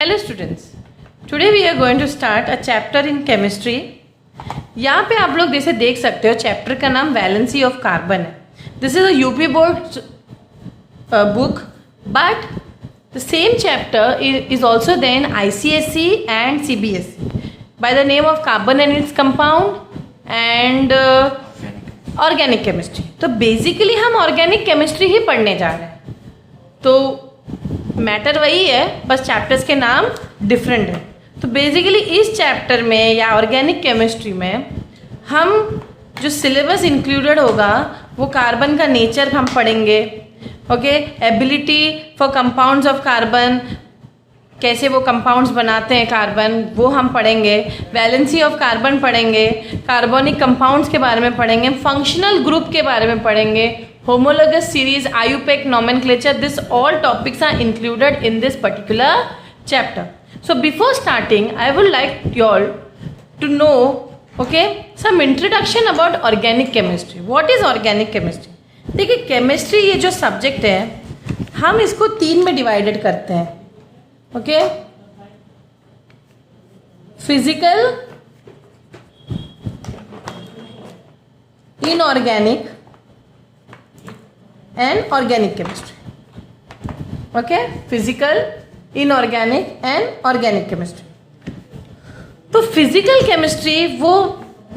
Hello students, today we are going to start a chapter in chemistry. यहाँ पे आप लोग जैसे देख सकते हो चैप्टर का नाम वैलेंसी ऑफ कार्बन है. This is a UP board book but the same chapter is also there in ICSE and CBSE by the name of carbon and its compound and organic chemistry. तो basically हम organic chemistry ही पढ़ने जा रहे हैं. तो matter वही है, बस चैप्टर्स के नाम डिफरेंट है. तो बेसिकली इस चैप्टर में या ऑर्गेनिक केमिस्ट्री में हम जो सिलेबस इंक्लूडेड होगा वो कार्बन का नेचर हम पढ़ेंगे. Okay, ability for compounds of carbon, कैसे वो कंपाउंड्स बनाते हैं कार्बन, वो हम पढ़ेंगे. वैलेंसी ऑफ कार्बन पढ़ेंगे, कार्बोनिक कंपाउंड्स के बारे में पढ़ेंगे, फंक्शनल ग्रुप के बारे में पढ़ेंगे, homologous series, IUPAC nomenclature. This all topics are included in this particular chapter. So before starting, I would like you all to know, okay, some introduction about organic chemistry. What is organic chemistry? देखिए, chemistry ये जो subject है हम इसको 3 में divided करते हैं. Okay, physical, inorganic and organic chemistry. Okay, physical, inorganic and organic chemistry. तो फिजिकल केमिस्ट्री वो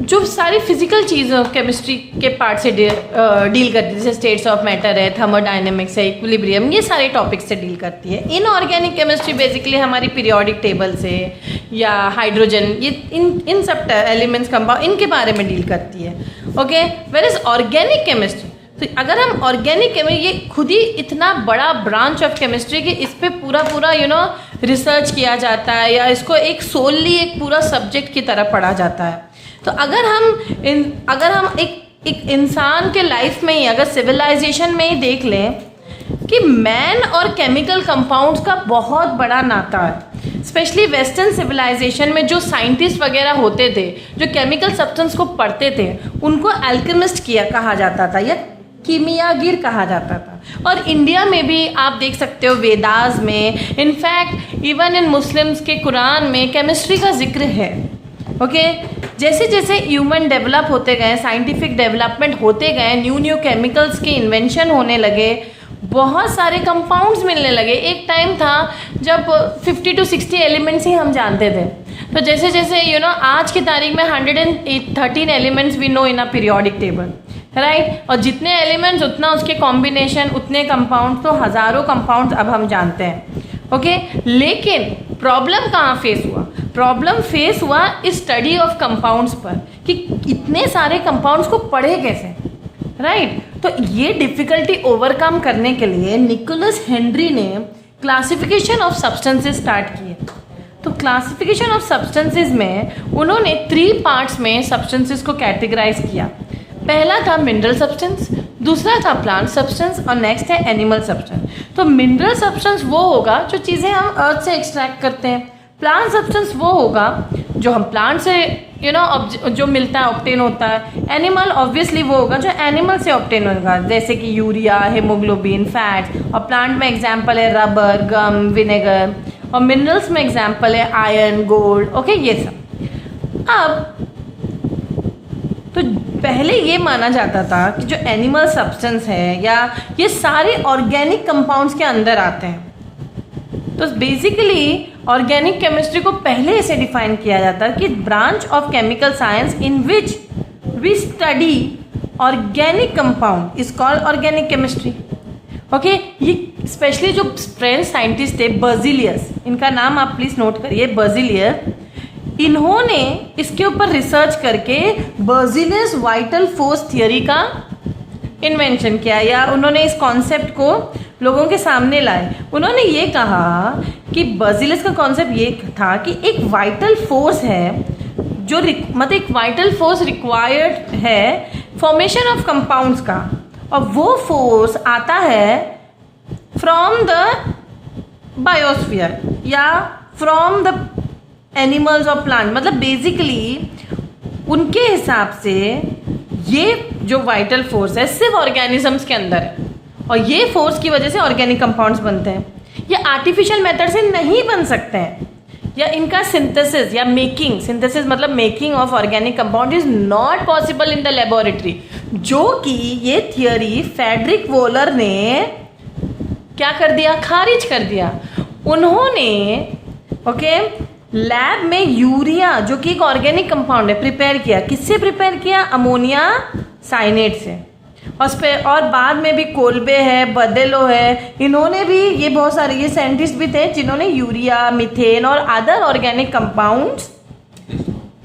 जो सारी फिजिकल चीज़ों केमिस्ट्री के पार्ट से डील करती है, जैसे स्टेट्स ऑफ मैटर है, थर्मोडायनेमिक्स है, इक्विलिब्रियम, ये सारे टॉपिक्स से डील करती है. इनऑर्गेनिक केमिस्ट्री बेसिकली हमारी पीरियोडिक टेबल से या हाइड्रोजन, ये इन सब एलिमेंट्स कंपाउंड इनके बारे में डील करती है. Okay, where is organic chemistry. तो अगर हम ऑर्गेनिक केमिस्ट्री, ये खुद ही इतना बड़ा ब्रांच ऑफ केमिस्ट्री कि इस पर पूरा रिसर्च किया जाता है या इसको एक सोलली एक पूरा सब्जेक्ट की तरह पढ़ा जाता है. तो अगर हम एक इंसान के लाइफ में ही, अगर सिविलाइजेशन में ही देख लें कि मैन और केमिकल कंपाउंड्स का बहुत बड़ा नाता है. स्पेशली वेस्टर्न सिविलाइजेशन में जो साइंटिस्ट वगैरह होते थे, जो केमिकल सब्सटेंस को पढ़ते थे, उनको अल्केमिस्ट कहा जाता था या कीमियागिर कहा जाता था. और इंडिया में भी आप देख सकते हो वेदास में, इनफैक्ट इवन इन मुस्लिम्स के कुरान में केमिस्ट्री का जिक्र है. ओके, जैसे जैसे ह्यूमन डेवलप होते गए, साइंटिफिक डेवलपमेंट होते गए, न्यू केमिकल्स के इन्वेंशन होने लगे, बहुत सारे कंपाउंड्स मिलने लगे. एक टाइम था जब 50 to 60 एलिमेंट्स ही हम जानते थे. तो जैसे जैसे आज की तारीख में 113 elements we know in a periodic table, right. और जितने एलिमेंट्स उतना उसके कॉम्बिनेशन, उतने कंपाउंड, तो हज़ारों कंपाउंड्स अब हम जानते हैं. ओके, लेकिन प्रॉब्लम कहाँ फेस हुआ? प्रॉब्लम फेस हुआ इस स्टडी ऑफ कंपाउंड्स पर कि इतने सारे कंपाउंड्स को पढ़े कैसे, राइट. तो ये डिफ़िकल्टी ओवरकम करने के लिए निकोलस हेनरी ने क्लासिफिकेशन ऑफ सब्सटेंसेस स्टार्ट किए. तो क्लासिफिकेशन ऑफ सब्सटेंसेस में उन्होंने 3 पार्ट्स में सब्सटेंसेस को कैटेगराइज किया. पहला था मिनरल सब्सटेंस, दूसरा था प्लांट सब्सटेंस और नेक्स्ट है एनिमल सब्सटेंस. तो मिनरल सब्सटेंस वो होगा जो चीज़ें हम अर्थ से एक्सट्रैक्ट करते हैं. प्लांट सब्सटेंस वो होगा जो हम प्लांट से जो मिलता है, ऑब्टेन होता है. एनिमल ऑब्वियसली वो होगा जो एनिमल से ऑब्टेन होगा, जैसे कि यूरिया, हेमोग्लोबिन, फैट्स. और प्लांट में एग्जाम्पल है रबर, गम, विनेगर. और मिनरल्स में एग्जाम्पल है आयरन, गोल्ड. ओके, ये सब. अब तो पहले ये माना जाता था कि जो एनिमल सब्सटेंस है या ये सारे ऑर्गेनिक कंपाउंड्स के अंदर आते हैं. तो बेसिकली ऑर्गेनिक केमिस्ट्री को पहले ऐसे डिफाइन किया जाता है कि branch of chemical science in which we study organic compound is called organic chemistry. Okay, ये स्पेशली जो फ्रेंच साइंटिस्ट थे बर्ज़िलियस, इनका नाम आप प्लीज़ नोट करिए, बर्ज़िलियस. इन्होंने इसके ऊपर रिसर्च करके बर्ज़िलियस वाइटल फोर्स थियरी का इन्वेंशन किया या उन्होंने इस कॉन्सेप्ट को लोगों के सामने लाए. उन्होंने ये कहा कि बर्ज़िलियस का कॉन्सेप्ट ये था कि एक वाइटल फोर्स है जो मतलब एक वाइटल फोर्स रिक्वायर्ड है फॉर्मेशन ऑफ कंपाउंड्स का, और वो फोर्स आता है फ्रॉम द बायोस्फीयर या फ्रॉम द एनिमल्स और प्लांट. मतलब बेसिकली उनके हिसाब से ये जो वाइटल फोर्स है सिर्फ ऑर्गेनिजम्स के अंदर है और ये फोर्स की वजह से ऑर्गेनिक कंपाउंड्स बनते हैं. ये आर्टिफिशियल मेथड से नहीं बन सकते हैं, या इनका सिंथेसिस या मेकिंग, सिंथेसिस मतलब making of organic compound is not possible in the laboratory, जो कि ये थियोरी फ्रेडरिक वोलर ने क्या कर दिया, खारिज कर दिया। उन्होंने ओके लैब में यूरिया जो कि एक ऑर्गेनिक कंपाउंड है प्रिपेयर किया। किससे प्रिपेयर किया, अमोनिया साइनेट से। और बाद में भी कोल्बे है, बदेलो है, इन्होंने भी, ये बहुत सारे ये साइंटिस्ट भी थे जिन्होंने यूरिया, मीथेन और अदर ऑर्गेनिक कंपाउंड्स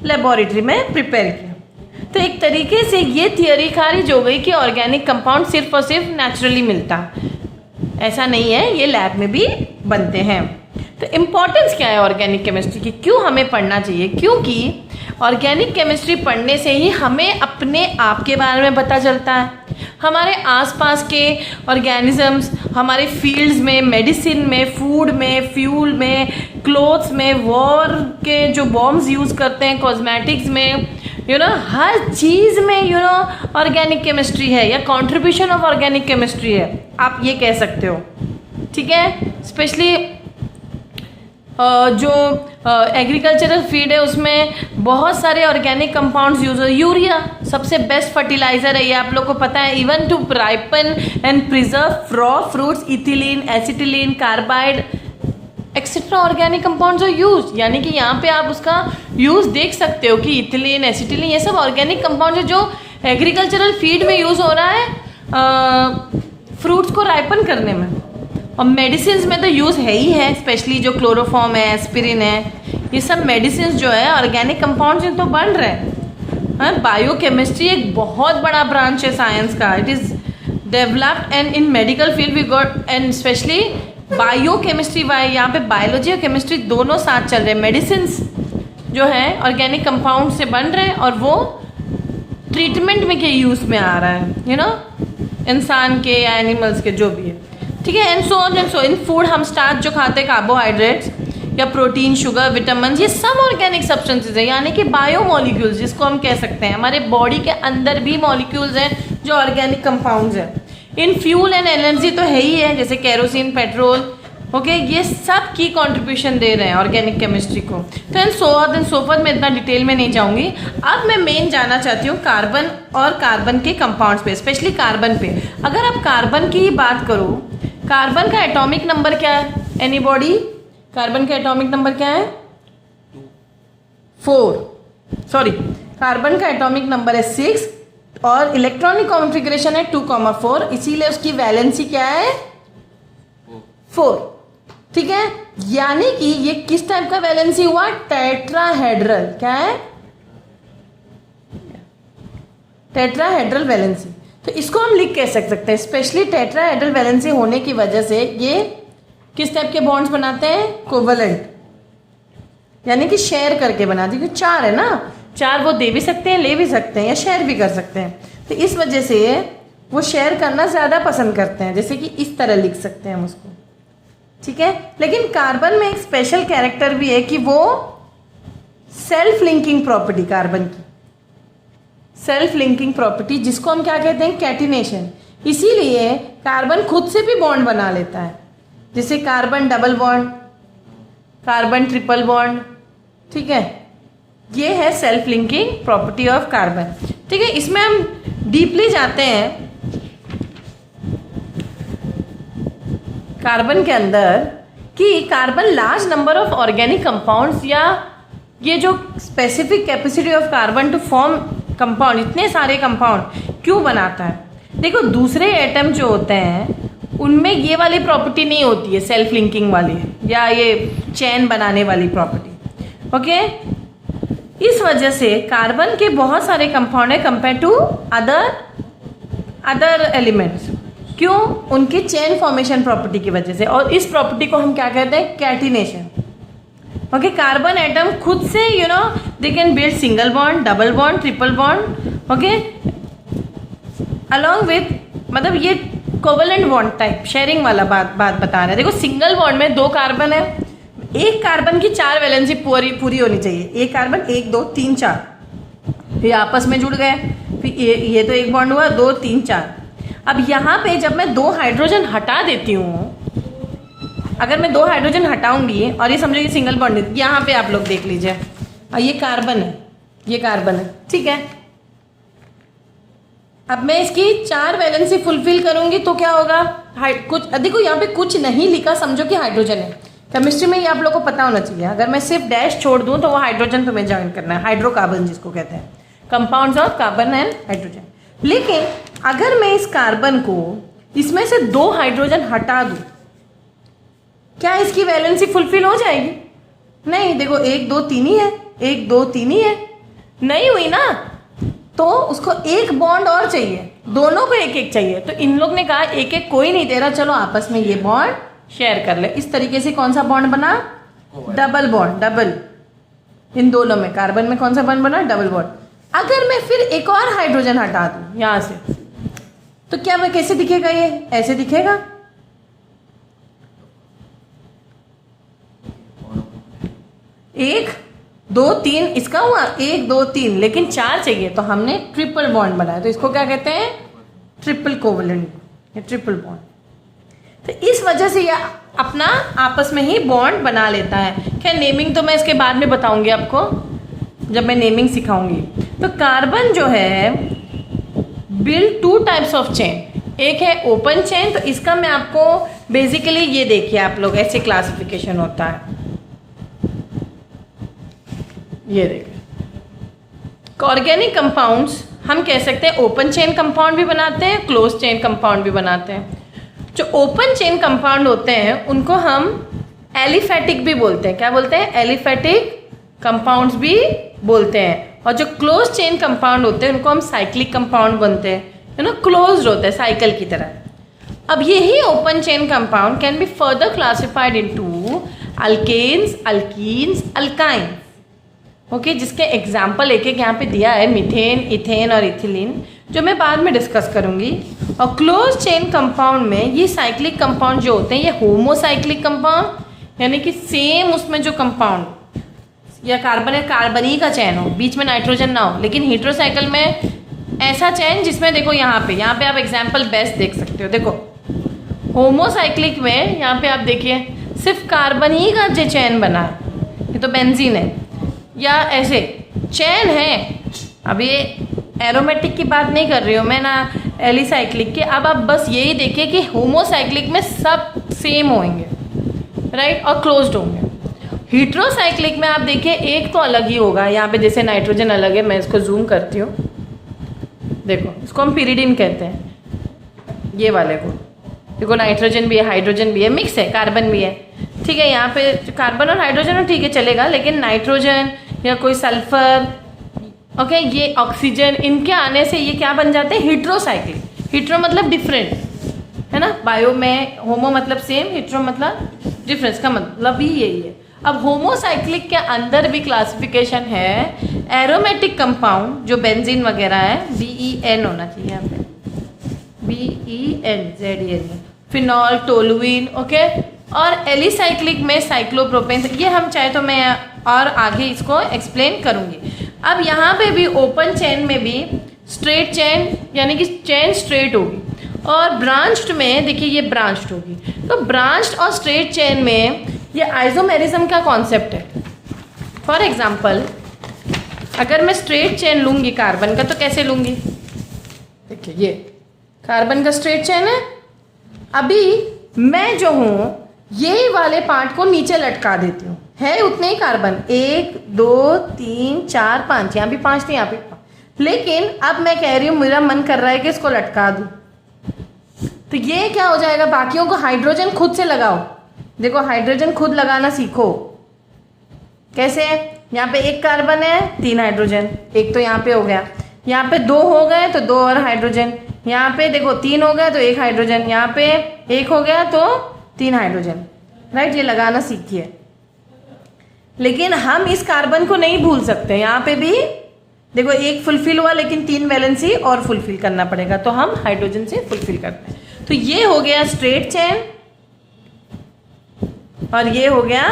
लेबोरेटरी में प्रिपेयर किया। तो एक तरीके से ये थियोरी खारिज हो गई कि ऑर्गेनिक कंपाउंड सिर्फ और सिर्फ नेचुरली मिलता, ऐसा नहीं है, ये लैब में भी बनते हैं। तो इम्पॉर्टेंस क्या है ऑर्गेनिक केमिस्ट्री की, क्यों हमें पढ़ना चाहिए? क्योंकि ऑर्गेनिक केमिस्ट्री पढ़ने से ही हमें अपने आप के बारे में पता चलता है, हमारे आसपास के ऑर्गेनिजम्स, हमारे फील्ड्स में, मेडिसिन में, फूड में, फ्यूल में, क्लोथ्स में, वॉर के जो बॉम्ब्स यूज़ करते हैं, कॉस्मेटिक्स में, हर चीज़ में ऑर्गेनिक केमिस्ट्री है या कंट्रीब्यूशन ऑफ ऑर्गेनिक केमिस्ट्री है, आप ये कह सकते हो। ठीक है, स्पेशली जो एग्रीकल्चरल फीड है उसमें बहुत सारे ऑर्गेनिक कंपाउंड्स यूज हो। यूरिया सबसे बेस्ट फर्टिलाइजर है, ये आप लोग को पता है। Even to ripen and preserve raw fruits, ethylene, acetylene, carbide etcetera organic compounds are use. यानी कि यहाँ पे आप उसका यूज देख सकते हो कि इथिलीन, एसिटिलीन, ये सब ऑर्गेनिक कंपाउंड है जो एग्रीकल्चरल फीड में यूज हो रहा है फ्रूट्स को राइपन करने में। और मेडिसिन में तो यूज़ है ही है, स्पेशली जो क्लोरोफॉर्म है, एस्पिरिन है, ये सब मेडिसिन जो है ऑर्गेनिक कंपाउंड से तो बन रहे हैं। बायोकेमिस्ट्री एक बहुत बड़ा ब्रांच है साइंस का। It is developed and in medical field we got, and specially biochemistry, यहाँ पे बायोलॉजी और केमिस्ट्री दोनों साथ चल रहे हैं। मेडिसिन जो है ऑर्गेनिक कंपाउंड से बन रहे हैं और वो ट्रीटमेंट में के यूज़ में आ रहा है, इंसान के या एनिमल्स के जो भी है। ठीक है, एंड सो इन फूड हम स्टार्च जो खाते हैं, कार्बोहाइड्रेट्स या प्रोटीन, शुगर, विटामिन, ये सब ऑर्गेनिक सब्सटेंसेज है, यानी कि बायो मॉलिक्यूल्स जिसको हम कह सकते हैं। हमारे बॉडी के अंदर भी मॉलिक्यूल्स हैं जो ऑर्गेनिक कंपाउंड्स हैं। इन फ्यूल एंड एनर्जी तो है ही है, जैसे केरोसिन, पेट्रोल, ओके, ये सब की कंट्रीब्यूशन दे रहे हैं ऑर्गेनिक केमिस्ट्री को। तो एंड सो फॉर्थ मैं इतना डिटेल में नहीं जाऊंगी। अब मैं मेन जानना चाहती हूँ कार्बन और कार्बन के कंपाउंड्स पे, स्पेशली कार्बन पे। अगर आप कार्बन की ही बात करो, कार्बन का एटॉमिक नंबर क्या है? एनीबॉडी? कार्बन का एटॉमिक नंबर क्या है? 4। सॉरी, कार्बन का एटॉमिक नंबर है 6 और इलेक्ट्रॉनिक कॉन्फ़िगरेशन है 2,4, इसीलिए उसकी वैलेंसी क्या है? 4। ठीक है, यानी कि ये किस टाइप का वैलेंसी हुआ? टेट्राहेड्रल। क्या है? Tetrahedral valency. तो इसको हम लिख कह सकते हैं, स्पेशली टेट्राहेड्रल वैलेंसी होने की वजह से ये किस टाइप के बॉन्ड्स बनाते हैं? कोवलेंट, यानी कि शेयर करके बनाते हैं। क्योंकि 4 है ना, 4 वो दे भी सकते हैं, ले भी सकते हैं या शेयर भी कर सकते हैं। तो इस वजह से वो शेयर करना ज़्यादा पसंद करते हैं, जैसे कि इस तरह लिख सकते हैं हम उसको। ठीक है, लेकिन कार्बन में एक स्पेशल कैरेक्टर भी है कि वो सेल्फ लिंकिंग प्रॉपर्टी, कार्बन की सेल्फ लिंकिंग प्रॉपर्टी, जिसको हम क्या कहते हैं? कैटिनेशन। इसीलिए कार्बन खुद से भी बॉन्ड बना लेता है, जैसे carbon double bond, carbon triple bond. ठीक है, ये है self linking property of carbon. ठीक है, इसमें हम डीपली जाते हैं कार्बन के अंदर कि carbon large number of organic compounds, या ये जो specific capacity of carbon to form compound, इतने सारे कंपाउंड क्यों बनाता है? देखो, दूसरे एटम जो होते हैं उनमें ये वाली प्रॉपर्टी नहीं होती है, सेल्फ लिंकिंग वाली या ये चेन बनाने वाली प्रॉपर्टी। ओके, इस वजह से कार्बन के बहुत सारे कंपाउंड है कंपेयर टू अदर एलिमेंट्स। क्यों? उनकी चेन फॉर्मेशन प्रॉपर्टी की वजह से। और इस प्रॉपर्टी को हम क्या कहते हैं? कैटिनेशन। ओके, कार्बन एटम खुद से they can build single bond, double bond, triple bond, okay, along with, मतलब ये कोवलेंट बॉन्ड टाइप शेयरिंग वाला बात बता रहे हैं। देखो, सिंगल बॉन्ड में 2 कार्बन है, एक कार्बन की 4 वैलेंसी पूरी होनी चाहिए। एक कार्बन 1 2 3 4, फिर आपस में जुड़ गए, फिर ये तो एक बॉन्ड हुआ, 2 3 4। अब यहाँ पे जब मैं 2 हाइड्रोजन हटा देती हूँ, अगर मैं 2 हाइड्रोजन हटाऊंगी और ये समझो ये सिंगल बॉन्ड है, यहाँ पे आप लोग देख लीजिए, और ये कार्बन है, ये कार्बन है, ठीक है। अब मैं इसकी 4 वैलेंसी फुलफिल करूंगी तो क्या होगा, कुछ देखो यहाँ पे कुछ नहीं लिखा, समझो कि हाइड्रोजन है। केमिस्ट्री में ये आप लोग को पता होना चाहिए, अगर मैं सिर्फ डैश छोड़ दूं तो वो हाइड्रोजन तुम्हें ज्वाइन करना है, हाइड्रोकार्बन जिसको कहते हैं, compounds of carbon and hydrogen. लेकिन अगर मैं इस कार्बन को इसमें से 2 हाइड्रोजन हटा दूं, क्या इसकी वैलेंसी फुलफिल हो जाएगी? नहीं, देखो 1 2 3 ही है, 1 2 3 ही है, नहीं हुई ना, तो उसको एक बॉन्ड और चाहिए, दोनों को एक एक चाहिए। तो इन लोग ने कहा एक एक कोई नहीं दे रहा, चलो आपस में ये बॉन्ड शेयर कर ले। इस तरीके से कौन सा बॉन्ड बना, डबल बॉन्ड, डबल, इन दोनों में, कार्बन में कौन सा बॉन्ड बना, डबल बॉन्ड। अगर मैं फिर एक और हाइड्रोजन हटा दूं यहां से, तो क्या मैं कैसे दिखेगा, ये ऐसे दिखेगा, 1 2 3 इसका हुआ, 1 2 3, लेकिन 4 चाहिए, तो हमने ट्रिपल बॉन्ड बनाया। तो इसको क्या कहते हैं, ट्रिपल कोवलेंट, या ट्रिपल बॉन्ड। तो इस वजह से यह अपना आपस में ही बॉन्ड बना लेता है। क्या नेमिंग तो मैं इसके बाद में बताऊंगी आपको, जब मैं नेमिंग सिखाऊंगी। तो कार्बन जो है बिल्ड 2 टाइप्स ऑफ चेन, एक है ओपन चेन, तो इसका मैं आपको बेसिकली ये देखिए आप लोग, ऐसे क्लासिफिकेशन होता है, ये देखिए। ऑर्गेनिक कंपाउंड्स हम कह सकते हैं ओपन चेन कंपाउंड भी बनाते हैं, क्लोज चेन कंपाउंड भी बनाते हैं। जो ओपन चेन कंपाउंड होते हैं उनको हम एलिफैटिक भी बोलते हैं, क्या बोलते हैं, एलिफैटिक कंपाउंड्स भी बोलते हैं। और जो क्लोज चेन कंपाउंड होते हैं उनको हम साइक्लिक कंपाउंड बनते हैं, यू नो, क्लोज्ड होते हैं साइकिल की तरह। अब यही open chain compound can be further classified into alkanes, alkenes, alkynes, okay, जिसके एग्जाम्पल एक एक यहाँ पे दिया है, मीथेन, इथेन और इथिलीन, जो मैं बाद में डिस्कस करूँगी। और क्लोज चेन कंपाउंड में ये साइक्लिक कंपाउंड जो होते हैं, ये होमोसाइक्लिक कंपाउंड, यानी कि सेम उसमें जो कंपाउंड, या कार्बन है, कार्बन ही का चैन हो, बीच में नाइट्रोजन ना हो। लेकिन हेटेरोसाइकिल में ऐसा चैन जिसमें देखो यहाँ पे आप एग्जाम्पल बेस्ट देख सकते हो, देखो होमोसाइक्लिक में यहाँ पे आप देखिए सिर्फ कार्बन ही का जो चैन बना है, ये तो बेंजीन है, या ऐसे चैन है। अब ये एरोमेटिक की बात नहीं कर रही हूँ मैं ना, एलिसाइक्लिक की। अब आप बस यही देखिए कि होमोसाइक्लिक में सब सेम होंगे, राइट, और क्लोज्ड होंगे। हेटेरोसाइक्लिक में आप देखिए एक तो अलग ही होगा, यहाँ पे जैसे नाइट्रोजन अलग है, मैं इसको जूम करती हूँ, देखो इसको हम पिरिडीन कहते हैं, ये वाले को देखो, नाइट्रोजन भी है, हाइड्रोजन भी है, मिक्स है, कार्बन भी है, ठीक है। यहाँ पे कार्बन और हाइड्रोजन ठीक है चलेगा, लेकिन नाइट्रोजन या कोई सल्फर, ओके, ये ऑक्सीजन, इनके आने से ये क्या बन जाते हैं, हेटेरोसाइक्लिक। हेटेरो मतलब डिफरेंट, है ना, बायो में होमो मतलब सेम, हेटेरो मतलब डिफरेंस, का मतलब भी यही है। अब होमोसाइक्लिक के अंदर भी क्लासिफिकेशन है, एरोमेटिक कंपाउंड जो बेंजीन वगैरह है, BEN होना चाहिए यहाँ पे, BEN, ZEN, phenol, toluene, okay. और एलिसाइक्लिक में साइक्लोप्रोपेन, ये हम चाहे तो मैं और आगे इसको एक्सप्लेन करूँगी। अब यहाँ पे भी ओपन चेन में भी स्ट्रेट चेन, यानी कि चेन स्ट्रेट होगी, और ब्रांच्ड में देखिए ये ब्रांच्ड होगी। तो ब्रांच्ड और स्ट्रेट चेन में ये आइसोमेरिज्म का कॉन्सेप्ट है। फॉर एग्जांपल अगर मैं स्ट्रेट चेन लूँगी कार्बन का, तो कैसे लूँगी, देखिए ये कार्बन का स्ट्रेट चेन है। अभी मैं जो हूँ ये वाले पार्ट को नीचे लटका देती हूँ, है उतने ही कार्बन, 1 2 3 4 5, यहाँ भी 5 थी, यहाँ भी 5, लेकिन अब मैं कह रही हूँ मेरा मन कर रहा है कि इसको लटका दूँ, तो ये क्या हो जाएगा, बाकियों को हाइड्रोजन खुद से लगाओ। देखो हाइड्रोजन खुद लगाना सीखो, कैसे, यहाँ पे 1 कार्बन है, 3 हाइड्रोजन, एक तो यहाँ पे हो गया, यहाँ पे 2 हो गए तो 2 और हाइड्रोजन, यहाँ पे देखो 3 हो गया तो 1 हाइड्रोजन, यहाँ पे 1 हो गया तो 3 हाइड्रोजन, राइट, ये लगाना सीखिए। लेकिन हम इस कार्बन को नहीं भूल सकते, यहाँ पे भी देखो 1 फुलफिल हुआ, लेकिन 3 वैलेंसी और फुलफिल करना पड़ेगा, तो हम हाइड्रोजन से फुलफिल करते हैं। तो ये हो गया स्ट्रेट चेन, और ये हो गया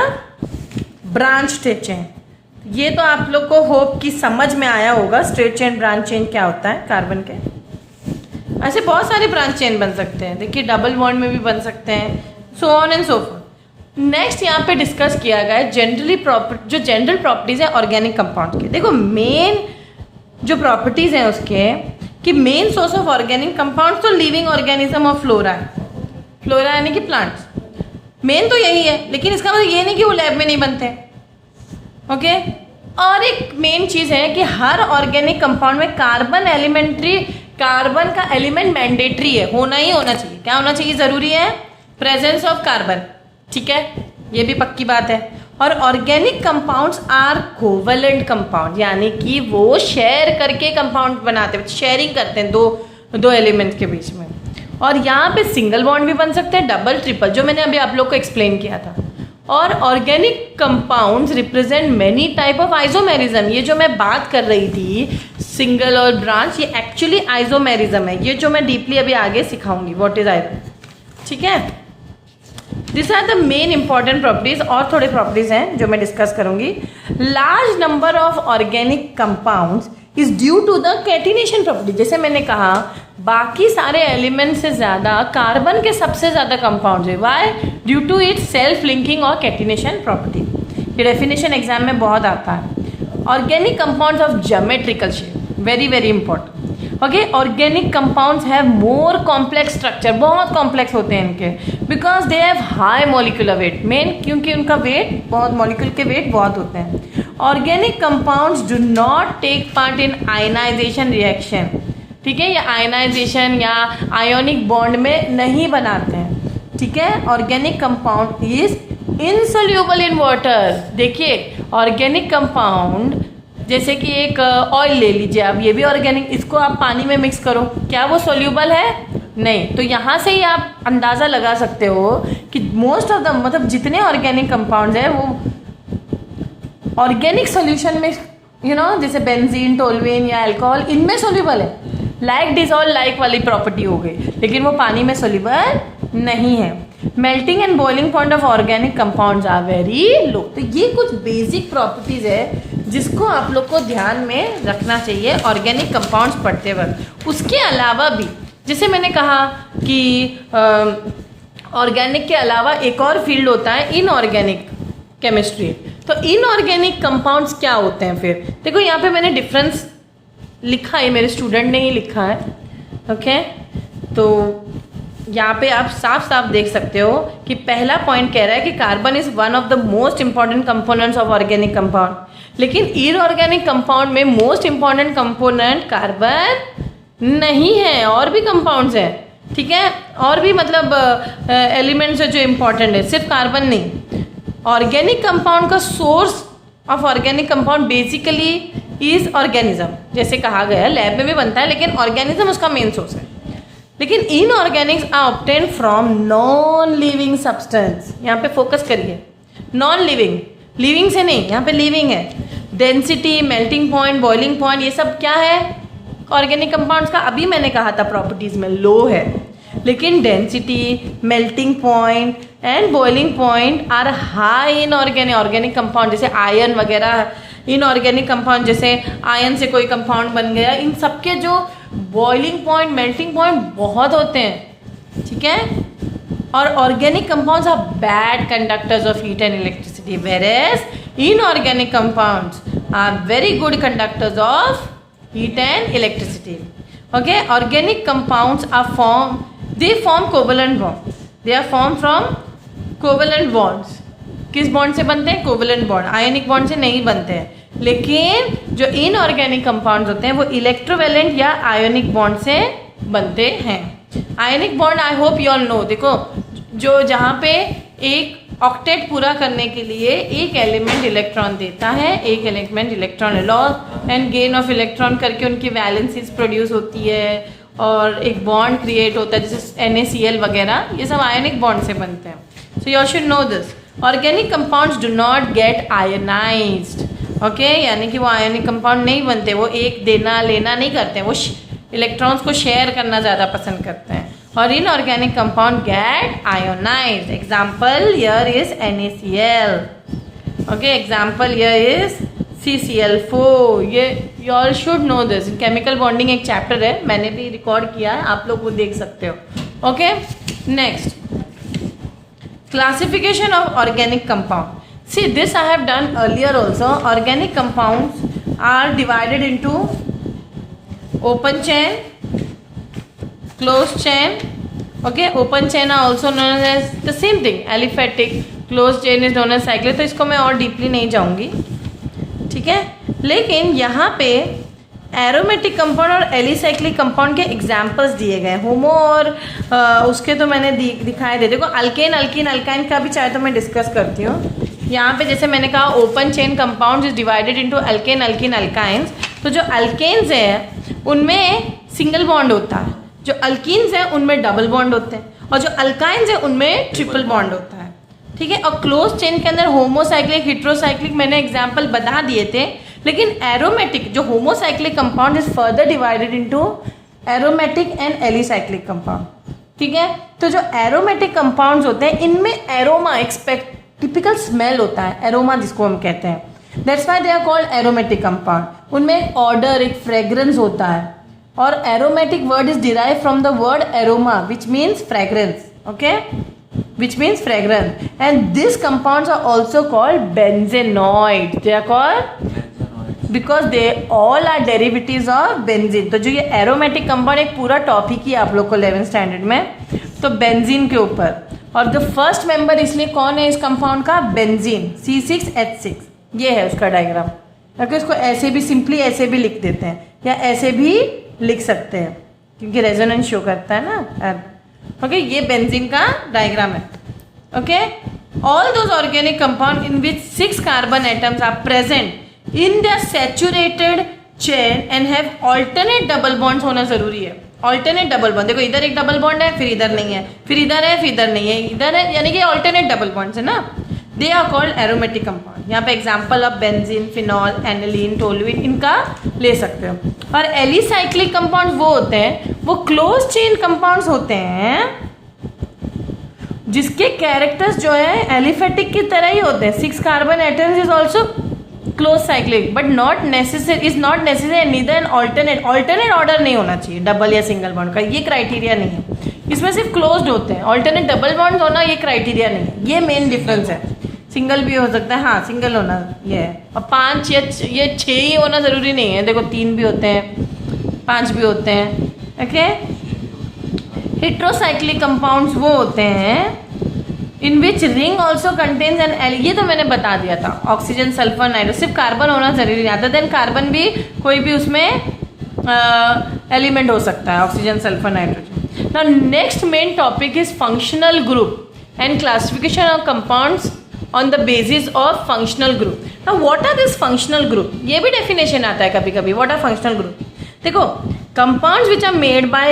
ब्रांच्ड चेन। ये तो आप लोग को होप की समझ में आया होगा, स्ट्रेट चेन, ब्रांच चेन क्या होता है कार्बन के। ऐसे बहुत सारे ब्रांच चेन बन सकते हैं, देखिए डबल बॉन्ड में भी बन सकते हैं, so on and so for. Next यहाँ पे डिस्कस किया गया है जो जनरल प्रॉपर्टीज है ऑर्गेनिक कंपाउंड के। देखो मेन जो प्रॉपर्टीज हैं उसके कि main source of organic compound तो लिविंग ऑर्गेनिज्म और फ्लोरा है। फ्लोरा यानी कि प्लांट्स, मेन तो यही है, लेकिन इसका मतलब ये नहीं कि वो लैब में नहीं बनते। ओके और एक मेन चीज़ है कि हर ऑर्गेनिक कंपाउंड में कार्बन का एलिमेंट मैंडेटरी है, होना ही होना चाहिए। क्या होना चाहिए? ज़रूरी है, प्रेजेंस ऑफ कार्बन। ठीक है, ये भी पक्की बात है। और organic compounds are covalent compound, यानी कि वो शेयर करके कंपाउंड बनाते हैं, शेयरिंग करते हैं दो एलिमेंट्स के बीच में। और यहाँ पे सिंगल बॉन्ड भी बन सकते हैं, डबल, ट्रिपल, जो मैंने अभी आप लोग को एक्सप्लेन किया था। और organic compounds represent many type of isomerism. ये जो मैं बात कर रही थी सिंगल और ब्रांच, ये एक्चुअली आइसोमेरिज्म है। ये जो मैं डीपली अभी आगे सिखाऊंगी व्हाट इज आइसो। ठीक है, this are the main important properties. और थोड़े प्रॉपर्टीज हैं जो मैं डिस्कस करूंगी। Large number of organic compounds is due to the catenation property. जैसे मैंने कहा बाकी सारे एलिमेंट से ज़्यादा कार्बन के सबसे ज़्यादा कंपाउंड है। Why? Due to its self linking और कैटिनेशन प्रॉपर्टी। ये डेफिनेशन एग्जाम में बहुत आता है। Organic compounds of geometrical shape, very very important. Okay, organic compounds have more complex structure, बहुत कॉम्प्लेक्स होते हैं इनके, because they have high molecular weight. Main क्योंकि उनका वेट बहुत, मॉलिक्यूल के वेट बहुत होते हैं। Organic compounds do not take part in ionisation reaction. ठीक है, या आयनाइजेशन या आयोनिक बॉन्ड में नहीं बनाते हैं। ठीक है, organic compound is insoluble in water. देखिए ऑर्गेनिक कंपाउंड जैसे कि एक ऑयल ले लीजिए आप, ये भी ऑर्गेनिक, इसको आप पानी में मिक्स करो, क्या वो सोल्यूबल है? नहीं। तो यहाँ से ही आप अंदाज़ा लगा सकते हो कि मोस्ट ऑफ द, मतलब जितने ऑर्गेनिक कंपाउंड्स हैं वो ऑर्गेनिक सोल्यूशन में, जैसे बेंजीन, टोलुइन या अल्कोहल, इनमें सोल्यूबल है। लाइक डिजॉल्व लाइक वाली प्रॉपर्टी हो गई, लेकिन वो पानी में सोल्यूबल नहीं है। Melting and boiling point of organic compounds are very low. तो ये कुछ बेसिक प्रॉपर्टीज है जिसको आप लोग को ध्यान में रखना चाहिए ऑर्गेनिक कंपाउंड्स पढ़ते वक्त। उसके अलावा भी जैसे मैंने कहा कि ऑर्गेनिक के अलावा एक और फील्ड होता है इनऑर्गेनिक केमिस्ट्री। तो इनऑर्गेनिक कंपाउंड्स क्या होते हैं? फिर देखो यहाँ पे मैंने डिफरेंस लिखा है, मेरे स्टूडेंट ने ही लिखा है। ओके, तो यहाँ पे आप साफ साफ देख सकते हो कि पहला पॉइंट कह रहा है कि carbon is one of the most important components of organic compound. लेकिन इनऑर्गेनिक कंपाउंड में मोस्ट इंपॉर्टेंट कंपोनेंट कार्बन नहीं है, और भी कंपाउंड्स हैं। ठीक है, और भी मतलब एलिमेंट्स है जो इंपॉर्टेंट है, सिर्फ कार्बन नहीं। ऑर्गेनिक कंपाउंड का source of organic compound basically is organism. जैसे कहा गया लैब में भी बनता है, लेकिन ऑर्गेनिज्म उसका मेन सोर्स है। लेकिन inorganics are obtain from non living substance. यहाँ पे फोकस करिए, नॉन लिविंग, लिविंग से नहीं, यहाँ पे लिविंग है। Density, melting point, boiling point, ये सब क्या है ऑर्गेनिक कंपाउंड्स का? अभी मैंने कहा था प्रॉपर्टीज में लो है, लेकिन density, melting point and boiling point are high in organic compound. जैसे आयन वगैरह, इनऑर्गेनिक कंपाउंड जैसे आयन से कोई कंपाउंड बन गया, इन सबके जो बॉइलिंग पॉइंट, मेल्टिंग पॉइंट बहुत होते हैं। ठीक है, और organic compounds are bad conductors of heat and electricity, whereas inorganic compounds are very good conductors of heat and electricity. Okay, organic compounds are form covalent bond. They are form from covalent bonds. किस bond से बनते हैं? Covalent bond. Ionic bond से नहीं बनते हैं। लेकिन जो इनऑर्गेनिक कंपाउंड्स होते हैं वो इलेक्ट्रोवेलेंट या आयोनिक बॉन्ड से बनते हैं। Ionic bond I hope you all know. देखो जो जहाँ पे एक ऑक्टेट पूरा करने के लिए एक एलिमेंट इलेक्ट्रॉन देता है, एक element electron loss and gain of electron करके उनकी वैलेंसीज प्रोड्यूस होती है और एक बॉन्ड क्रिएट होता है जैसे NaCl वगैरह, ये सब आयोनिक बॉन्ड से बनते हैं। So you should know this. Organic compounds do not gate ionised. Okay, यानी कि वो आयोनिक कंपाउंड नहीं बनते, वो एक देना लेना नहीं करते हैं, वो इलेक्ट्रॉन्स को शेयर करना ज़्यादा पसंद करते हैं। और inorganic compound get ionised. Example here is NaCl। Okay, example here is CCl4। ये you all should know this. Chemical bonding एक चैप्टर है, मैंने भी रिकॉर्ड किया है, आप लोग वो देख सकते हो। Okay, next classification of organic compound. See, this I have done earlier also. Organic compounds are divided into open chain, closed chain. Okay, open chain are also known as the same thing, aliphatic. Closed chain is known as cyclic. तो इसको मैं और deeply नहीं जाऊंगी, ठीक है. लेकिन यहाँ पे एरोमेटिक कंपाउंड और एलिसाइक्लिक कंपाउंड के एग्जाम्पल्स दिए गए. होमो और उसके तो मैंने दिखाए दे. देखो अल्केन अल्कीन अल्काइन का भी चाहे तो मैं डिस्कस करती हूँ. यहाँ पे जैसे मैंने कहा open chain compound is divided into alkane alkene alkynes. तो जो अल्केन्स हैं उनमें सिंगल बॉन्ड होता है, जो अल्कीन्स हैं उनमें डबल बॉन्ड होते हैं, और जो अल्काइंस हैं उनमें ट्रिपल बॉन्ड होता है, ठीक है. और क्लोज चेन के अंदर होमोसाइक्लिक हेट्रोसाइक्लिक मैंने एग्जाम्पल बता दिए थे. लेकिन एरोमेटिक जो homocyclic compound is further divided into aromatic and alicyclic compound, ठीक है. तो जो एरोमेटिक कंपाउंड्स होते हैं इनमें एरोमा एक्सपेक्ट टिपिकल स्मेल होता है, एरोमा जिसको हम कहते हैं. That's why they are called aromatic compound. उनमें एक ऑर्डर, एक फ्रेग्रेंस होता है. और aromatic word is derive from the word aroma which means fragrance. Okay, which means fragrance, and these compounds are also called benzenoid. They are called because they all are derivatives of benzene. तो जो ये aromatic compound एक पूरा topic ही आप लोग को 11th standard में, तो बेंजीन के ऊपर. और जो फर्स्ट मेंबर इसलिए कौन है इस कंपाउंड का, बेंजीन, C6H6. ये है उसका डायग्राम. अगर इसको ऐसे भी सिंपली ऐसे भी लिख देते हैं या ऐसे भी लिख सकते हैं क्योंकि रेजोनेंस शो करता है ना. ओके, ये बेंजीन का डायग्राम है. Okay, all those organic compound in which 6 carbon atoms are present in the saturated chain and have alternate double bonds होना जरूरी है. ऑल्टरनेट डबल बॉन्ड, देखो इधर एक डबल बॉन्ड है, फिर इधर नहीं है, फिर इधर है, फिर इधर नहीं है, इधर है, यानी कि ऑल्टरनेट डबल बॉन्ड्स है ना. They are called aromatic compound. यहाँ पे example of benzene, phenol, aniline, toluene इनका ले सकते हो. और एलिसाइक्लिक कंपाउंड्स वो होते हैं, वो क्लोज चेन कंपाउंड्स होते हैं जिसके कैरेक्टर्स जो है एलिफेटिक की तरह ही होते हैं. 6 carbon atoms is also close cyclic but not necessary, is not necessary neither an alternate order नहीं होना चाहिए डबल या सिंगल बॉन्ड का. ये क्राइटेरिया नहीं है. इसमें सिर्फ क्लोज्ड होते हैं. ऑल्टरनेट डबल बॉन्ड होना ये क्राइटेरिया नहीं है. ये मेन डिफरेंस है. सिंगल भी हो सकता है, हाँ सिंगल होना ये है. और 5 या ये 6 ही होना ज़रूरी नहीं है. देखो 3 भी होते हैं, 5 भी होते हैं. ओके, हेट्रोसाइक्लिक कंपाउंड्स वो होते हैं इन विच रिंग ऑल्सो कंटेन्स एन ये तो मैंने बता दिया था. ऑक्सीजन, सल्फर, नाइट्रोजन, सिर्फ कार्बन होना जरूरी नहीं. अदर देन कार्बन भी कोई भी उसमें एलिमेंट हो सकता है, oxygen, sulphur, nitrogen. Now next main topic is functional group and classification of compounds on the basis of functional group. Now what are this functional group? ये भी definition आता है कभी कभी. What are functional group? देखो, compounds which are made by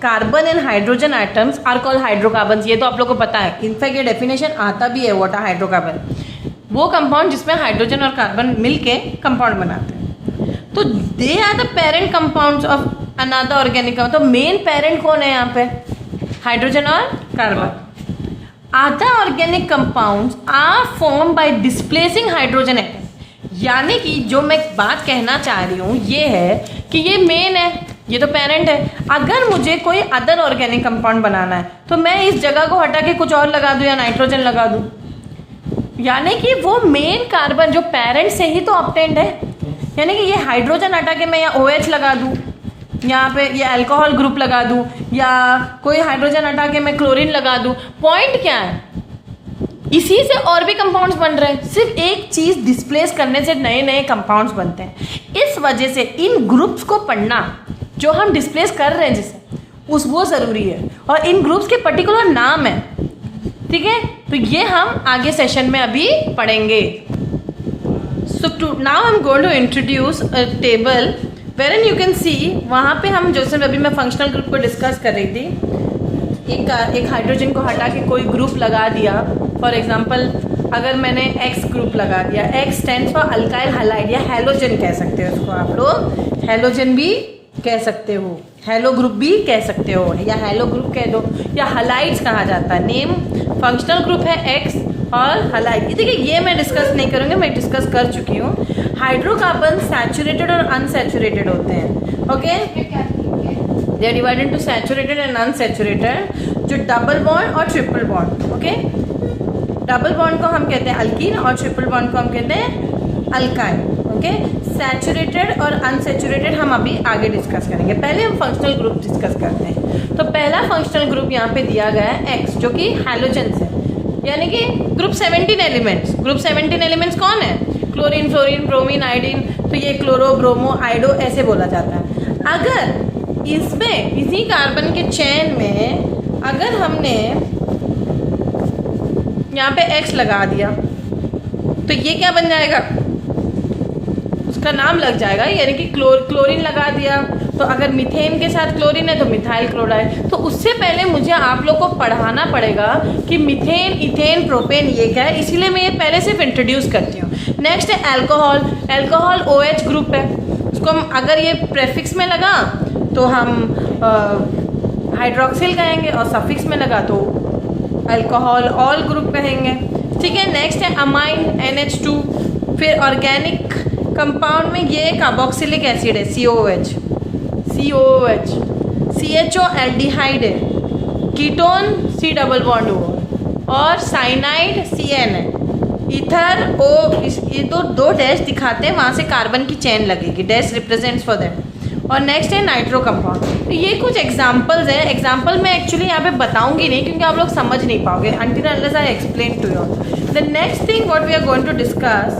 carbon and hydrogen atoms are called hydrocarbons. ये तो आप लोग को पता है. इनफैक्ट ये definition आता भी है. what are hydrocarbon? वो कंपाउंड जिसमें हाइड्रोजन और कार्बन मिलके कंपाउंड बनाते हैं. तो they are the parent compounds of another organic compound. तो मेन पेरेंट कौन है यहाँ पे, हाइड्रोजन और carbon. Other organic compounds are formed by displacing hydrogen atom. यानी कि जो मैं बात कहना चाह रही हूँ ये है कि ये मेन है, ये तो पेरेंट है. अगर मुझे कोई अदर ऑर्गेनिक कंपाउंड बनाना है तो मैं इस जगह को हटा के कुछ और लगा दूँ या नाइट्रोजन लगा दूँ. यानी कि वो मेन कार्बन जो पेरेंट से ही तो ऑब्टेन्ड है. यानी कि ये हाइड्रोजन हटा के मैं यहाँ OH लगा दूँ, यहाँ पे ये अल्कोहल ग्रुप लगा दूँ, या कोई हाइड्रोजन हटा के मैं क्लोरीन लगा दूँ. पॉइंट क्या है, इसी से और भी कंपाउंड्स बन रहे हैं. सिर्फ एक चीज़ डिस्प्लेस करने से नए नए कंपाउंड्स बनते हैं. इस वजह से इन ग्रुप्स को पढ़ना जो हम डिस्प्लेस कर रहे हैं जिसे वो ज़रूरी है. और इन ग्रुप्स के पर्टिकुलर नाम है, ठीक है. तो ये हम आगे सेशन में अभी पढ़ेंगे. So now I am going to introduce a table wherein you can see. वहाँ पे हम जैसे अभी मैं फंक्शनल ग्रुप को डिस्कस कर रही थी. एक हाइड्रोजन को हटा के कोई ग्रुप लगा दिया. फॉर एग्जांपल अगर मैंने X ग्रुप लगा दिया, X stands for alkyl halide या हैलोजन कह सकते हो उसको आप लोग. हैलोजन भी कह सकते हो, हैलो ग्रुप भी कह सकते हो, या हैलो ग्रुप कह दो, या हलाइड्स कहा जाता है. नेम फंक्शनल ग्रुप है X और हलाइड. देखिए ये मैं डिस्कस नहीं करूँगी, मैं डिस्कस कर चुकी हूँ. हाइड्रोकार्बन सैचुरेटेड और अनसैचुरेटेड होते हैं. Okay, they are divided into saturated and unsaturated. जो डबल बॉन्ड और triple bond. Okay, double bond को हम कहते हैं अल्कीन और ट्रिपल बॉन्ड को हम कहते हैं अल्काइन। ओके, सैचुरेटेड और अनसैचुरेटेड हम अभी आगे डिस्कस करेंगे, पहले हम फंक्शनल ग्रुप डिस्कस करते हैं। तो पहला फंक्शनल ग्रुप यहाँ पे दिया गया है एक्स, जो कि हैलोजेंस है, यानी कि ग्रुप 17 एलिमेंट्स। ग्रुप 17 एलिमेंट्स कौन है? Chlorine, fluorine, bromine, iodine. तो ये क्लोरो, ब्रोमो, आइडो ऐसे बोला जाता है। अगर इसमें इसी कार्बन के चेन में अगर हमने यहाँ पे X लगा दिया तो ये क्या बन जाएगा? उसका नाम लग जाएगा, यानी कि क्लोरीन लगा दिया तो अगर मीथेन के साथ क्लोरीन है तो मिथाइल क्लोराइड। तो उससे पहले मुझे आप लोग को पढ़ाना पड़ेगा कि मीथेन, इथेन, प्रोपेन ये क्या है, इसीलिए मैं ये पहले सिर्फ इंट्रोड्यूस करती हूँ। नेक्स्ट है अल्कोहल। अल्कोहल OH ग्रुप है, उसको हम अगर ये प्रेफिक्स में लगा तो हम हाइड्रोक्सिल कहेंगे और सफिक्स में लगा तो अल्कोहल ऑल ग्रुप कहेंगे। ठीक है, नेक्स्ट है अमाइन NH2। फिर ऑर्गेनिक कंपाउंड में ये कार्बोक्सिलिक एसिड है COOH, CHO एल्डिहाइड है, ketone C double bond O और साइनाइड CN है, ईथर O। ये दो डैश दिखाते हैं, वहाँ से कार्बन की चेन लगेगी, डैश रिप्रेजेंट्स फॉर दैट। और नेक्स्ट है नाइट्रो कंपाउंड। तो ये कुछ एग्जांपल्स हैं, एग्जांपल मैं एक्चुअली यहाँ पे बताऊंगी नहीं क्योंकि आप लोग समझ नहीं पाओगे until unless I explain to you. The next thing what we are going to discuss,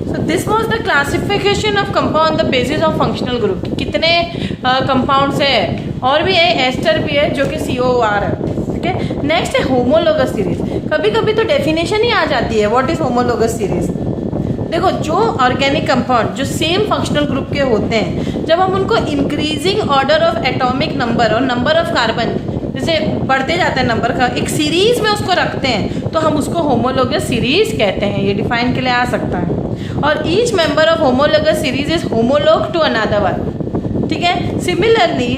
so this was the classification of compound on the basis of functional group। कितने कंपाउंड्स है, और भी है एस्टर भी है जो कि COR है। ठीक है, नेक्स्ट है होमोलोगस सीरीज। कभी कभी तो डेफिनेशन ही आ जाती है व्हाट इज होमोलोगस सीरीज। देखो, जो ऑर्गेनिक कंपाउंड जो सेम फंक्शनल ग्रुप के होते हैं, जब हम उनको increasing order of atomic number और नंबर ऑफ कार्बन जैसे बढ़ते जाता है नंबर का, एक सीरीज में उसको रखते हैं तो हम उसको होमोलोगस सीरीज कहते हैं। ये डिफाइन के लिए आ सकता है। और each member of homologous series is homologue to another one. ठीक है, similarly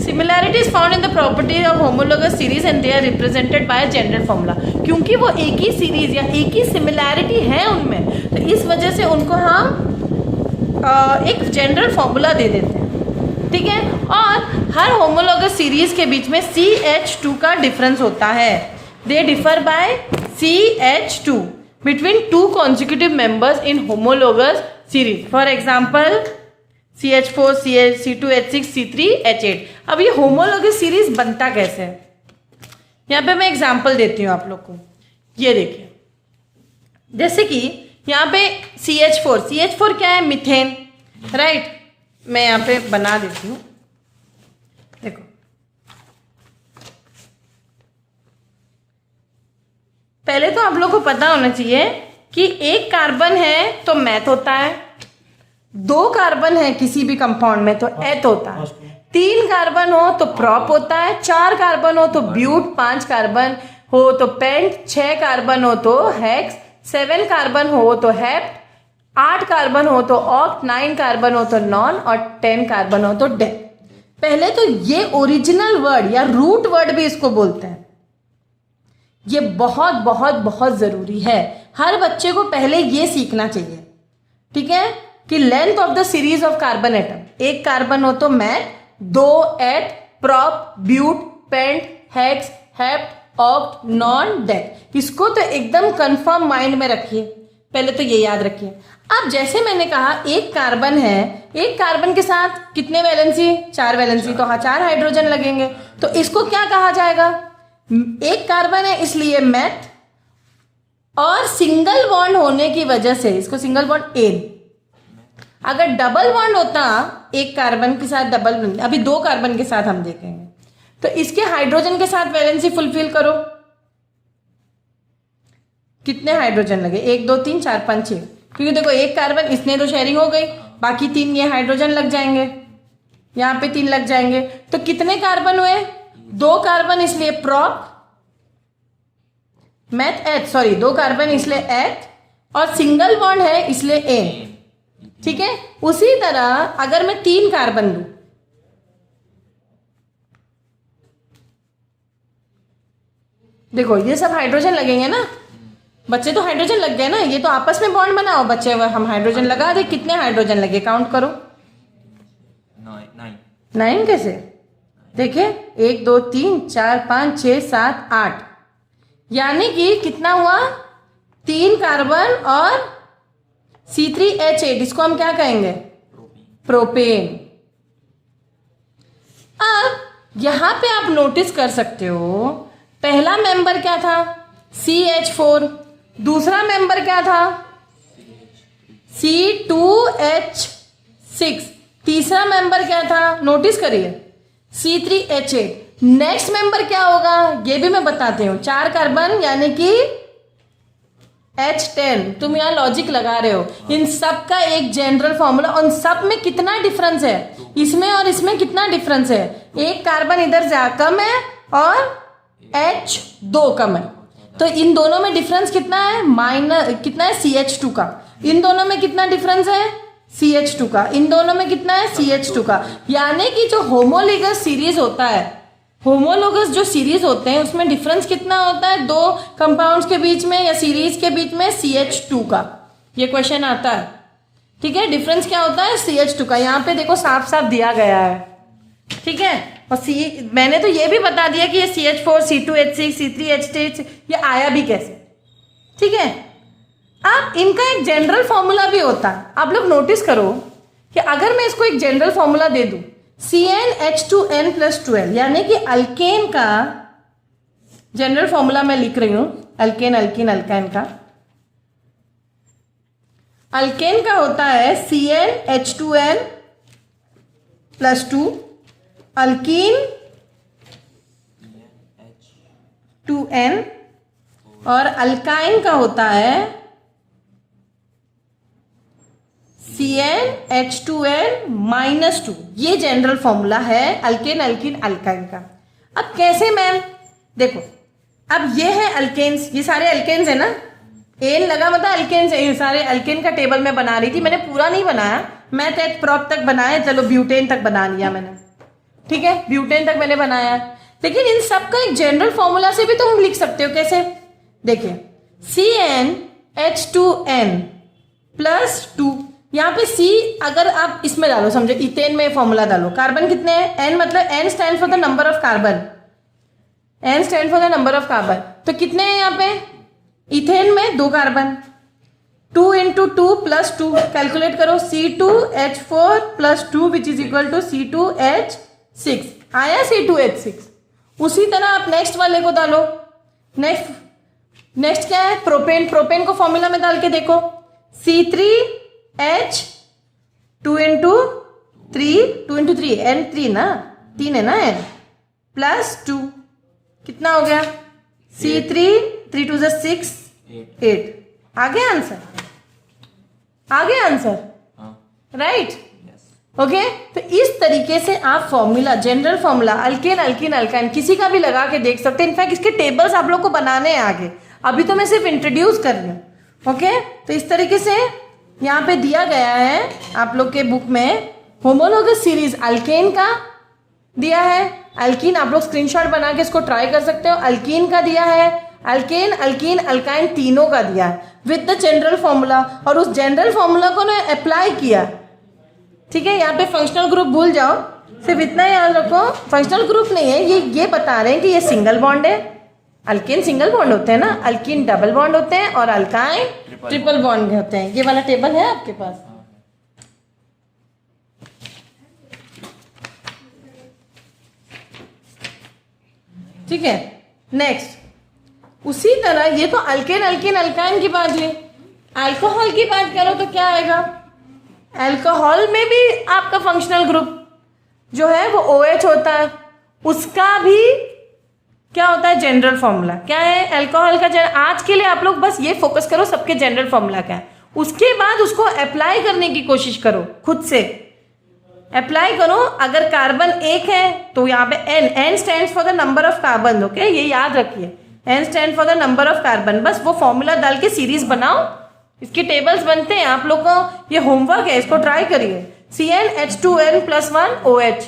similarity is found in the property of homologous series and they are represented by general formula. क्योंकि वो एक ही सीरीज या एक ही सिमिलैरिटी है उनमें, तो इस वजह से उनको हम एक जनरल फॉर्मूला दे देते हैं। ठीक है, और हर होमोलोगस सीरीज के बीच में CH2 का डिफरेंस होता है। They differ by CH2 between 2 consecutive members in homologous series। For example CH4, C2H6, C3, H8। अब ये होमोलोगस सीरीज बनता कैसे है, यहाँ पे मैं एग्जाम्पल देती हूँ आप लोग को। ये देखिए, जैसे कि यहाँ पे CH4 क्या है? Methane, right. मैं यहाँ पे बना देती हूँ, देखो। पहले तो आप लोग को पता होना चाहिए कि एक कार्बन है तो मैथ होता है, 2 कार्बन है किसी भी कंपाउंड में तो एथ होता है, 3 कार्बन हो तो प्रॉप होता है, 4 कार्बन हो तो ब्यूट, 5 कार्बन हो तो पेंट, 6 कार्बन हो तो हेक्स, 7 कार्बन हो तो हेप्ट, 8 कार्बन हो तो ऑक्ट, 9 कार्बन हो तो नॉन और 10 कार्बन हो तो डेक। पहले तो ये ओरिजिनल वर्ड या रूट वर्ड भी इसको बोलते हैं। ये बहुत बहुत बहुत जरूरी है, हर बच्चे को पहले ये सीखना चाहिए। ठीक है, कि length of the series of carbon atom, एक कार्बन हो तो meth, 2 eth, prop, but, pent, hex, hept, oct, non, dec. इसको तो एकदम कंफर्म माइंड में रखिए, पहले तो ये याद रखिए। अब जैसे मैंने कहा एक कार्बन है, एक कार्बन के साथ कितने वैलेंसी? 4 वैलेंसी, तो हाँ 4 हाइड्रोजन लगेंगे। तो इसको क्या कहा जाएगा? एक कार्बन है इसलिए मैथ, और सिंगल बॉन्ड होने की वजह से इसको सिंगल बॉन्ड एन। अगर डबल बॉन्ड होता एक कार्बन के साथ, डबल, अभी 2 कार्बन के साथ हम देखेंगे, तो इसके हाइड्रोजन के साथ वैलेंसी फुलफिल करो, कितने हाइड्रोजन लगे? 1 2 3 4 5 6। क्योंकि देखो एक कार्बन इसने तो शेयरिंग हो गई, बाकी 3 ये हाइड्रोजन लग जाएंगे, यहाँ पे 3 लग जाएंगे, तो कितने कार्बन हुए? 2 कार्बन इसलिए prop, math H, sorry 2 carbon इसलिए एच, और सिंगल बॉन्ड है इसलिए एन। ठीक है, उसी तरह अगर मैं 3 कार्बन लूं, देखो ये सब हाइड्रोजन लगेंगे ना, बच्चे तो हाइड्रोजन लग गए ना, ये तो आपस में बॉन्ड बनाओ बच्चे, हम हाइड्रोजन लगा दे। कितने हाइड्रोजन लगे काउंट करो? 9 कैसे? देखिए 1 2 3 4 5 6 7 8, यानी कि कितना हुआ, 3 कार्बन और C3H8, इसको हम क्या कहेंगे, प्रोपेन। अब यहां पे आप नोटिस कर सकते हो, पहला मेंबर क्या था, CH4, दूसरा मेंबर क्या था, C2H6, तीसरा मेंबर क्या था, नोटिस करिए, C3H8। नेक्स्ट मेंबर क्या होगा ये भी मैं बताती हूँ, 4 कार्बन यानी कि H10। तुम यहाँ लॉजिक लगा रहे हो, इन सब का एक जनरल फॉर्मूला, उन सब में कितना डिफरेंस है, इसमें और इसमें कितना डिफरेंस है, एक कार्बन इधर से कम है और H2 कम है, तो इन दोनों में डिफरेंस कितना है, कितना है, CH2 का। इन दोनों में कितना डिफरेंस है, CH2 का। इन दोनों में कितना है, CH2 का। यानी कि जो होमोलोगस सीरीज होता है, होमोलोगस जो सीरीज होते हैं उसमें डिफरेंस कितना होता है, 2 कंपाउंड्स के बीच में या सीरीज के बीच में, CH2 का। ये क्वेश्चन आता है, ठीक है, डिफरेंस क्या होता है, CH2 का। यहाँ पे देखो साफ साफ दिया गया है, ठीक है। और मैंने तो ये भी बता दिया कि ये CH4, C2H6, C3H8 ये आया भी कैसे, ठीक है। अब इनका एक जनरल फॉर्मूला भी होता है, आप लोग नोटिस करो कि अगर मैं इसको एक जनरल फॉर्मूला दे दूं, CnH2n+12, यानी कि अल्केन का जनरल फॉर्मूला मैं लिख रही हूं, अल्केन अल्कीन अल्काइन का। अल्केन का होता है CnH2n+2, अल्कीन 2n, और अल्काइन का होता है CnH2n-2। ये जनरल फॉर्मूला है अल्केन अल्कीन अल्काइन का। अब कैसे मैम, देखो अब ये है अल्केन्स, ये सारे अल्केन्स है ना, एन लगा मतलब अल्केन्स है, ये सारे अल्केन का टेबल मैं बना रही थी, मैंने पूरा नहीं बनाया, मैं तो प्रॉप तक बनाया, चलो ब्यूटेन तक बना लिया मैंने, ठीक है, ब्यूटेन तक मैंने बनाया। लेकिन इन सब का एक जनरल फॉर्मूला से भी तुम लिख सकते हो, कैसे, देखिए CnH2n+2, यहाँ पे C अगर आप इसमें डालो, समझो इथेन में फॉर्मूला डालो, कार्बन कितने हैं, N, मतलब N stand for the number of carbon, N stand for the number of carbon, तो कितने हैं यहाँ पे, इथेन में 2 कार्बन, 2 × 2 + 2, कैलकुलेट करो, C2H4+2 which is equal to C2H6, आया C2H6। उसी तरह आप नेक्स्ट वाले को डालो, नेक्स्ट क्या है, प्रोपेन, प्रोपेन को फॉर्मूला में डाल के देखो, C3H2 × 3 N3 ना, 3 है ना N, +2, कितना हो गया, C3 3 2 6 8, आ गया आंसर, आ गया आंसर, राइट, ओके। तो इस तरीके से आप formula, general formula alkane alkene alkyne किसी का भी लगा के देख सकते हैं। इनफैक्ट इसके टेबल्स आप लोग को बनाने हैं आगे, अभी तो मैं सिर्फ इंट्रोड्यूस कर रही हूँ, ओके। तो इस तरीके से यहाँ पे दिया गया है आप लोग के बुक में, होमोलोगस सीरीज अल्केन का दिया है, अल्कीन आप लोग स्क्रीनशॉट बना के इसको ट्राई कर सकते हो, अल्कीन का दिया है, अल्केन अल्कीन अल्काइन तीनों का दिया है विद द जनरल फॉर्मूला, और उस जनरल फॉर्मूला को ना अप्लाई किया, ठीक है। यहाँ पे फंक्शनल ग्रुप भूल जाओ, सिर्फ इतना याद रखो, फंक्शनल ग्रुप नहीं है ये बता रहे हैं कि ये सिंगल बॉन्ड है, अल्केन सिंगल बॉन्ड होते हैं ना, अल्कीन डबल बॉन्ड होते हैं, और अल्काइन ट्रिपल बॉन्ड होते हैं। ये वाला टेबल है आपके पास, ठीक है। नेक्स्ट उसी तरह, ये तो अल्केन अल्कीन अल्काइन की बात हुई, अल्कोहल की बात करो तो क्या आएगा, अल्कोहल में भी आपका फंक्शनल ग्रुप जो है वो OH होता है, उसका भी क्या होता है, जनरल फॉर्मूला क्या है अल्कोहल का। आज के लिए आप लोग बस ये फोकस करो सबके जनरल फॉर्मूला क्या है, उसके बाद उसको अप्लाई करने की कोशिश करो, खुद से अप्लाई करो। अगर कार्बन 1 है तो यहाँ पे N stands for the number of carbon, okay, ये याद रखिए, N stand for the number of carbon. बस वो फॉर्मूला डाल के सीरीज बनाओ, इसके टेबल्स बनते हैं, आप लोग को ये होमवर्क है, इसको ट्राई करिए। CnH2n+1 OH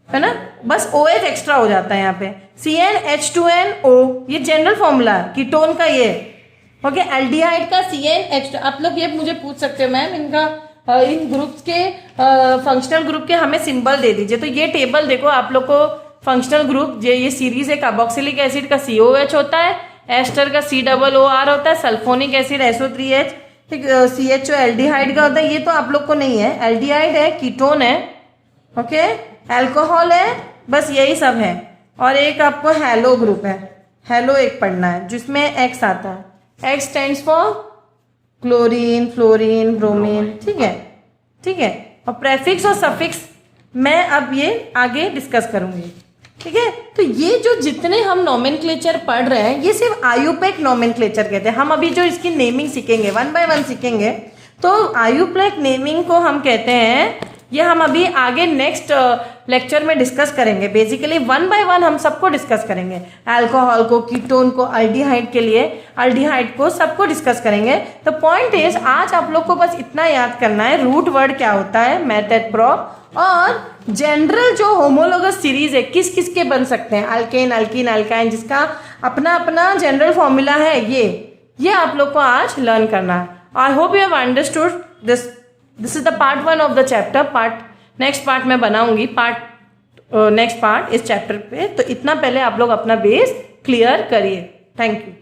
है ना, बस OH एक्स्ट्रा हो जाता है यहाँ पे, CnH2nO, ये जनरल फॉर्मूला है कीटोन का, ये ओके। एल्डिहाइड का CnH2, आप लोग ये मुझे पूछ सकते हो मैम इनका इन ग्रुप्स के फंक्शनल ग्रुप के हमें सिंबल दे दीजिए, तो ये टेबल देखो आप लोग को फंक्शनल ग्रुप ये सीरीज है, कार्बोक्सिलिक एसिड का COH होता है, एस्टर का COOR होता है, सल्फोनिक एसिड SO3H, ठीक, CHO एल्डिहाइड का होता है। ये तो आप लोग को नहीं है, एल्डिहाइड है, कीटोन है, ओके, अल्कोहल है, बस यही सब है। और एक आपको हैलो ग्रुप है, हैलो एक पढ़ना है जिसमें X आता है, X stands for chlorine, fluorine, bromine, ठीक है, ठीक है। और प्रेफिक्स और सफिक्स मैं अब ये आगे डिस्कस करूंगी, ठीक है। तो ये जो जितने हम नोमेनक्लेचर पढ़ रहे हैं ये सिर्फ आयुपेक नोमेनक्लेचर कहते हैं। हम अभी जो इसकी नेमिंग सीखेंगे 1 by 1 सीखेंगे, तो आयुपेक नेमिंग को हम कहते हैं, ये हम अभी आगे नेक्स्ट लेक्चर में डिस्कस करेंगे। बेसिकली 1 by 1 हम सबको डिस्कस करेंगे, अल्कोहल को, कीटोन को, अल्डिहाइड के लिए अल्डिहाइड को, सबको डिस्कस करेंगे। तो पॉइंट इज आज आप लोग को बस इतना याद करना है रूट वर्ड क्या होता है, मेथड प्रोप, और जनरल जो होमोलोगस सीरीज है किस किस के बन सकते हैं, अल्केन, अल्कीन, अल्काइन, जिसका अपना अपना जनरल फॉर्मूला है, ये आप लोग को आज लर्न करना है। I hope you have understood this. This is the part 1 of the chapter. Next part मैं बनाऊंगी, नेक्स्ट पार्ट इस चैप्टर पे। तो इतना पहले आप लोग अपना बेस क्लियर करिए। Thank you.